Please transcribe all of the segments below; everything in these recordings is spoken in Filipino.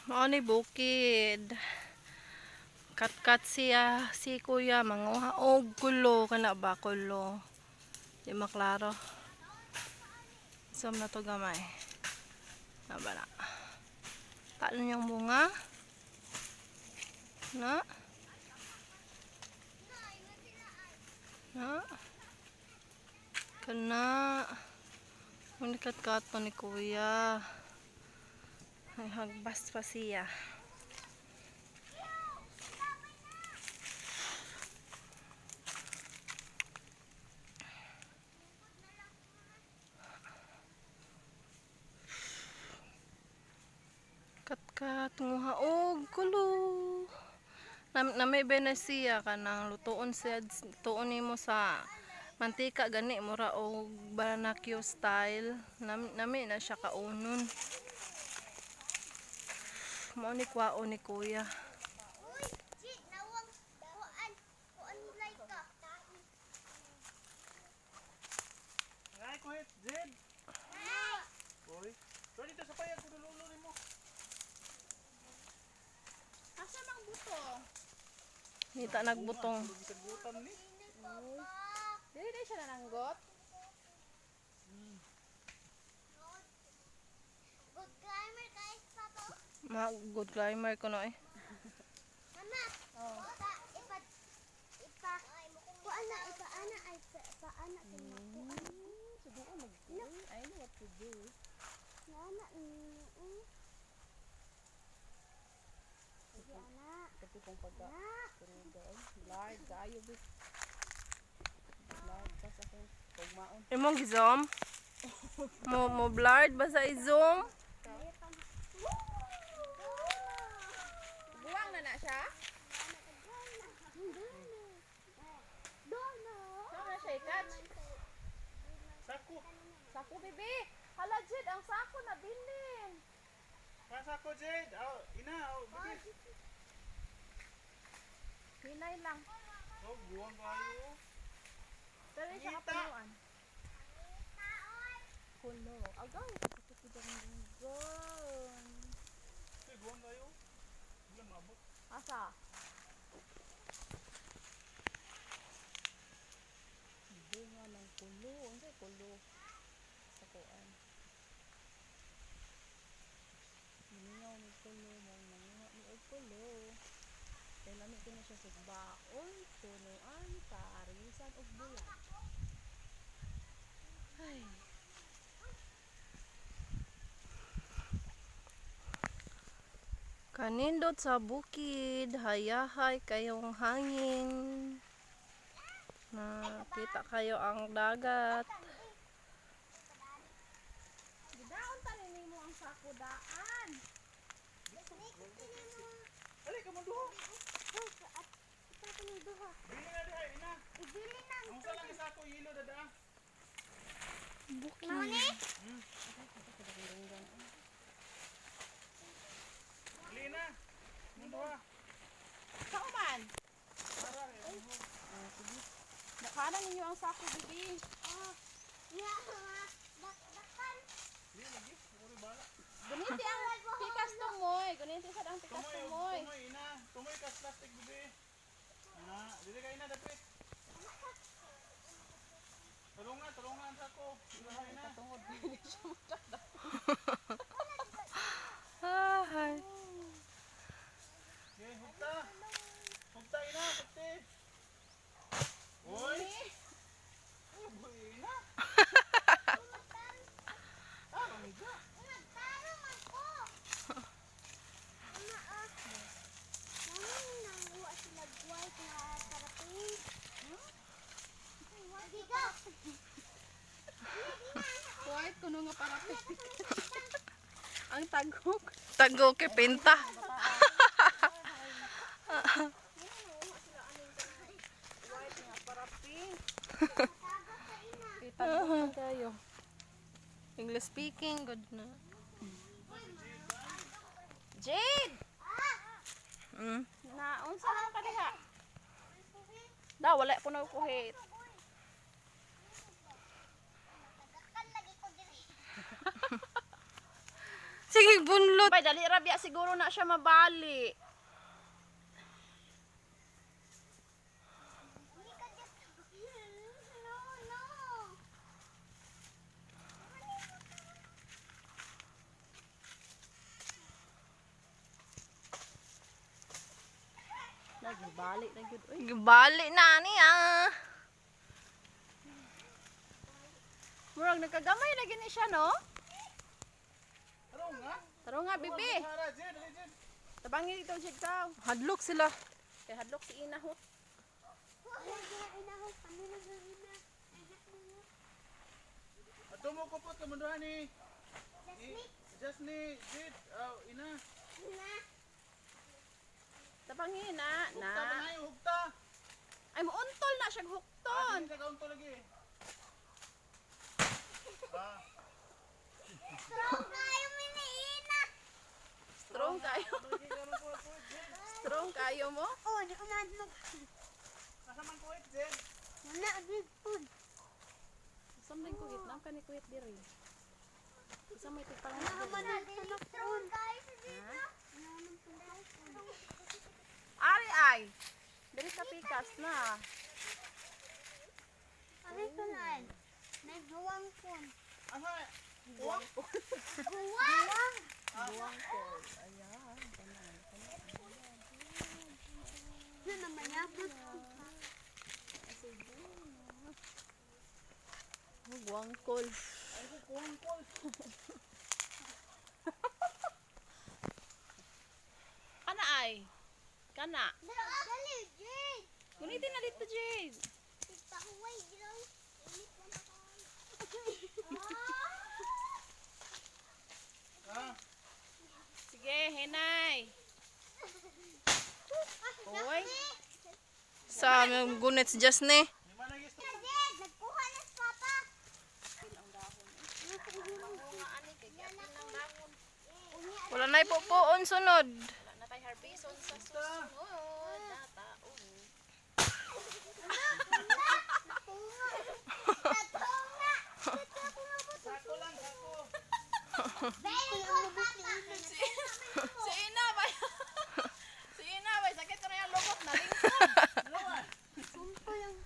Mao ni bukid. Kat-kat siya si kuya manguha og kulo kana ba kulo. Di maklaro. Som na to gamay. Aba na. Paano niyang bunga? Na? Na? Kana. Manikat-kat pa ni kuya. Ay hagbas pa siya. Kat-kat nguha og kulo. Nami benesiya kanang lutuon siya tuon nimo sa mantika gani mura og barbecue style. Nami na siya kaunon. Mao ni kwaon ni kuya. Ay, kuhit, Zed. Oy. So dito sa payag ko dululo nimo. Asa mang buto? Nita nagbutong. Bisag-butan ni. Dili siya nananggot. Good climber guys pa to. Good climber ko no eh. Mama. Oh. Kuana ipaana ay paana kay Subukan mag-go. I know what to do. Nana Ana. Kasi pong Lard, kayo bis. Lard, pas ako. Pagmaon. Imong gizom? Mo blurred ba sa izom? Buwang na siya? Saan na siya ikatch? Sako. Sako, bebe. Hala, Jed, ang sako na bilin. Sako, Zed. Oh, ina, oh, bibi. Hinay lang. Oh, buwang kayo. Pero siya Ngita. kapunuan. Kulo. Agay, kapitidang linggon. Hey, buwang kayo. Bilang mabot. Asa? Bunga ng kulo. Ano sa'yo kulo? Sakuan. Maningaw ng kulo. Mangingaw ng kulo. Kaya lamig ko na siya sa baon. Punuan. Kaarisan o bulan. Ay. Kanindot sa bukid, hayahay kayong hangin. Nakita kayo ang dagat. Gidaon tanin mo ang sako daan. Ali, ka mo duha. Ito duha. Bili na diha, ina. Ibili na. Ang sa lang isa ko yelo dada. Bukid. Mao ni? Ali na. Ang duha. Saan man? Para eh. Nakanan ninyo ang sako, bibi. Oh. Ya, dakkan. Di lagi. Uri bala. Guniti ang pikas tumoy. Guniti sad ang pikas tumoy. Tumoy, ina. Tumoy kas plastic bibi. Na, dili ka ina dapit. Tulungan sako. Ina, ina. Tungod hindi siya makada. Hahay. Okay, hugta. Hugta ina, hugti. Oy. Uy, ina. Tarong ija. Nagtarong ako. Mama, Mama, nanguha sila white na karapin. Giga. White kuno nga para ang tagok. Tago kay pinta. White nga para pink. Kita kayo. English speaking good na. Jade! Mm. Na unsa lang ka diha? Da wala ko na kuhit. Dakkan lagi ko diri. Sige, bunlot. Bay, dali rabia siguro na siya mabali. Hindi ka just... No, no. Nagbalik na gyud. Uy, Bali na niya. murag nagkagamay na gini siya, no? Ano nga? Taro nga, bibi. Hara, Jed, dali, Jed. Tabangi dito, Jigsaw. Hadlok sila. Kay hadlok si Ina, ho. Ay, ina ko. Kami na sa ina. Ato mo kupot ka manduhan ni. Just ni, Jed. Ina. Ina. Tabangi na, Hugta na. ba na yung hugta? Ay, muuntol na siya hukton. Hindi ka kaunto lagi. Strong kayo, miniina. Strong kayo. Lagi ka rin po, Jed. Strong kayo mo. Oh, di unad mo. Nasa man kuwit, Jed. Wala, big food. Samling ko gitna ka ni kuwit diri. Isa may tigpang Naman na din. Strong kayo sa dito. Ari ay. Diri sa pikas na. Kami ko na. May buwang kun. Asa? Uwang? Buwang? Buwang ko. Ayan. Ano naman yan? Buwang kol. Ay, kuwang kol. Kana ay. Kana. Dali, Jade. Gunitin na dito, Jade. Itahuway, gilong. Init na ako. Ah, Sige, henay. Oy. Sa aming gunits just ni. lima na gusto. Jade, nagkuha na si Papa. Wala na ipupuon sunod. Wala na tayo harbison sa susunod na taon. Sako lang, sako. Very good, Papa. Si Ina ba? Si Ina ba? Sakit na yung lubot na lingkod. Sumpo yung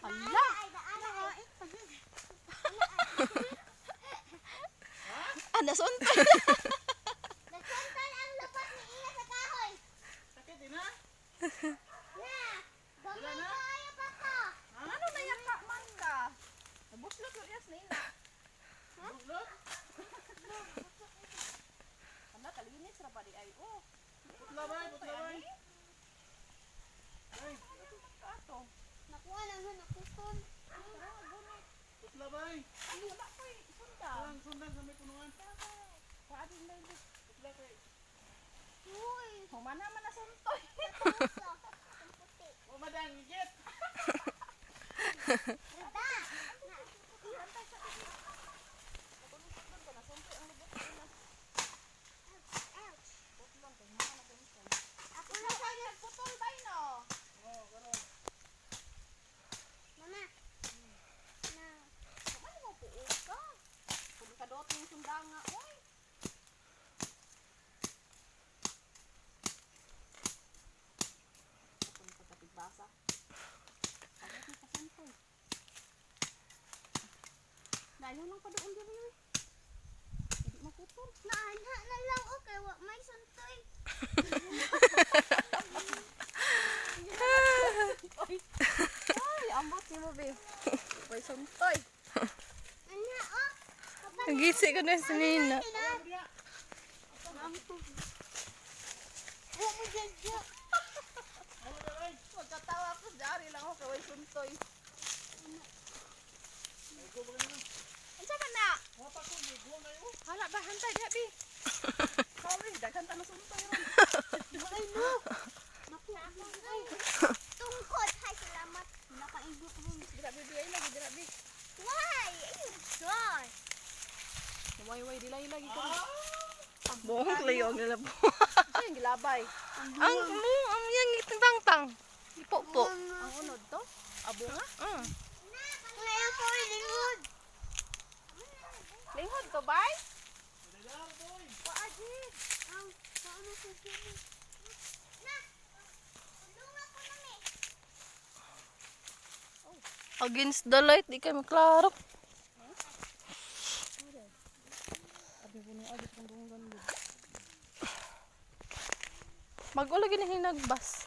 Hala. ay daan ako. Nasuntan. Nagsantan ang lapas ni Ina sa kahoy. Sakit din ha? Na, gamay kayo, Papa. Ano na yan ka man ka? Nabuslot ko yes na Ina. Buslot? Hala, kalinis ra pa di ay. Oh. Putla bay, putla bay. Ay, Kato. Nakuha lang nun, nakutol. putla bay. Ay, wala ko eh. Sunda. Sundan, sundan sa may punuan. Paadin na yun. Putla kay. Uy, Humana man na suntoy. puso. Ang puti. O madang, get. Ganda. Ouch. Ako na sa'yo. Putol ba no? Oh, karon. Mama. Na. Kamay mo po ka. Kung kadot yung sundanga. Oy. Kung pagkatigbasa. Kamay mo pa suntoy. Dayon lang pa doon diri. Hindi maputol. Naanha na lang, okay. Wa may suntoy. Ay, ambot ni mo be. May suntoy. Anha, oh. Papa, Nagisi ko na si Nina. Ano diya? Wa mo dyan, Jo. Ano na bay? Magkatawa ko dari lang ako kaway suntoy. Ay, ko ba ganun? Unsa man na? Wapa ko, buwang kayo. Hala ba hantay diha bi. Kaway daghan ta na suntoy ron. Ay, no. Naku, ay. Tungkod. Hay, salamat. Nakaigo ko rin. Dira bi ay lagi dira bi. Why? Ayun, God. Way dilay-lagi ko. Buong klayong nila po. Ay, ang gilabay. Ang yang itang-tang. Ipo-po. Ang unod to? Abo nga? Ngayon ko, lingod. Linghod to bay? Dala. Against the light, di kayo maklaro. Abi po niya agad kung gunggan din. Mag-ulo gini hinagbas.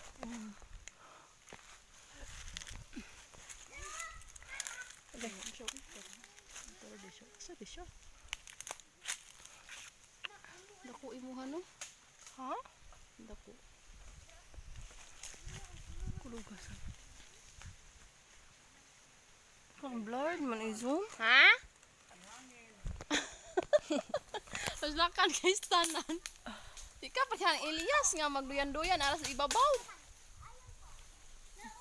Agay, siya. Tara di siya. Asa di siya? Dako imuha no? Ha? Dako. Kulugasan. Ang blurred man i-zoom. Ha? Tapos lakan kay stanan. Di ka pa siya Elias nga magduyan-duyan aras ibabaw.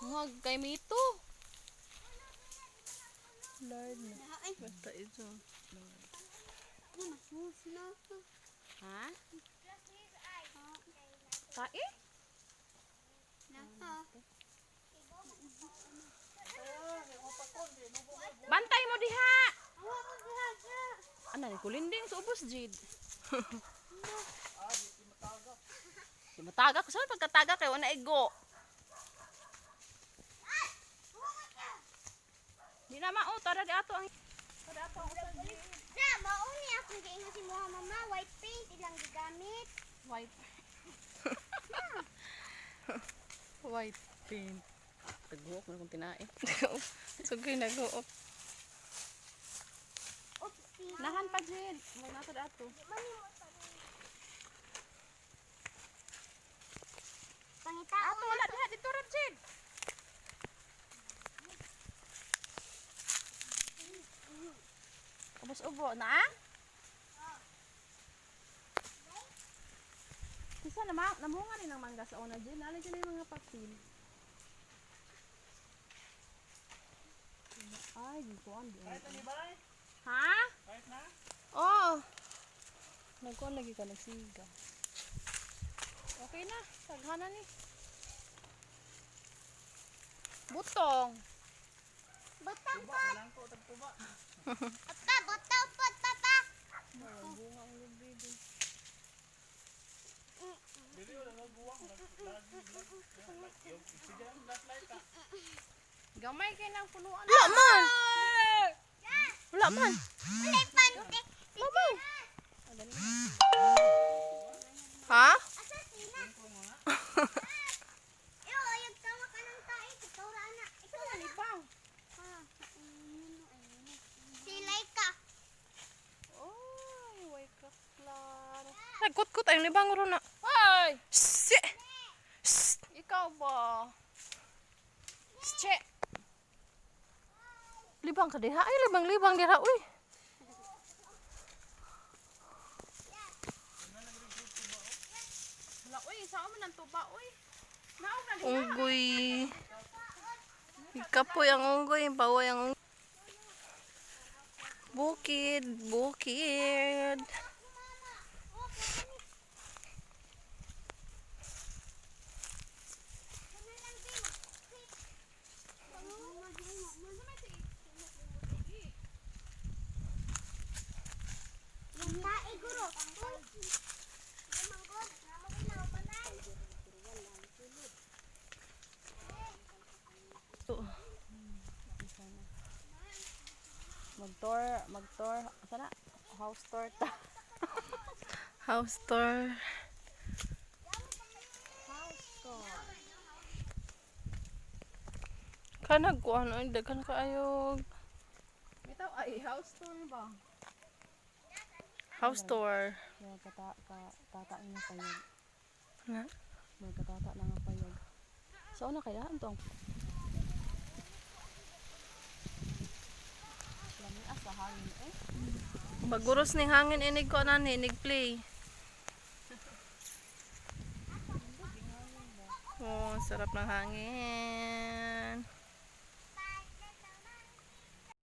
Huwag kay Mito. Blurred na. Basta i-zoom. Ha? Tae? Bantay mo diha. Ana ni kulinding sa ubos jid. Di matagak ko sa pagkatagak kay wala ego. Di na mao tara di ato ang Na, mauni akong giingon si Moha mama, white paint ilang gigamit. white. White paint. Taguok na kung tinae. Sugay nag-uop. Oopsie. Nahan pa jid. Wala na to dato. Mani mo sa Pangitao Ato wala diha dito ra jid. Ubos ubo na? Kisa namunga rin ng mangga sa una dyan. Nalay dyan yung mga paksin. Ay, dito ang di. Kahit na ba? Ha? Kahit na? Oh! Nagkuhan lagi ka nagsiga. Okay na. Taghana ni. Butong. Butang Tuba, pot. walang ko, tagtuba. Papa, butang pot, papa. Bunga ang lubi din. Dili, wala nagbuwang. Yung sige, flashlight ka. Gamay kayo ng punuan. Wala man! Wala man! Ulay pante. Mama! Ah, dali. Ha? Asa sina? Iyo, ayag tawa ka ng tae. Ikaw ra na. Ikaw ra na. Ibang. Si Laika. Oy, way ka klaro. Nagkut-kut ay libang ro na. Ay! Si! Ikaw ba? Che! Libang ka diha. Ay, libang-libang diha. Uy! Wala, uy, saan man ang tuba, uy? Naog na din. Unggoy. Ikapoy ang unggoy. Baway ang unggoy. Bukid. Bukid. Yung tae, guro. Manggod. Namo ilaw panay. Mag-tour. Sana? House tour ta. House tour. House tour. Kanag ko ano. Daghan kaayog. Bitaw, ay, house tour ba? House tour. May tata na payag. Na? May katata na nga payag. So, ano kaya? Antong? Lami sa hangin eh. Baguros ning hangin inig ko na inig play. Oh, sarap ng hangin.